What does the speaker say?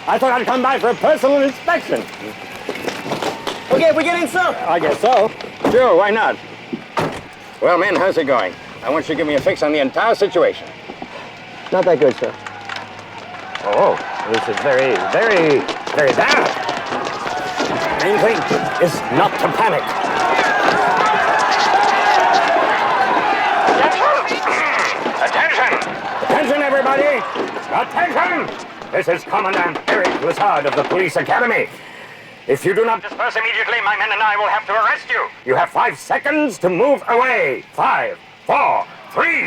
I thought I'd come by for a personal inspection. Okay, we get in, sir. I guess so. Sure, why not? Well, men, how's it going? I want you to give me a fix on the entire situation. Not that good, sir. Oh, this is very, very, very bad. Main thing is not to panic. Attention! Attention, everybody! Attention! This is Commandant Eric Lassard of the Police Academy. If you do not disperse immediately, my men and I will have to arrest you. You have 5 seconds to move away. 5, 4, 3...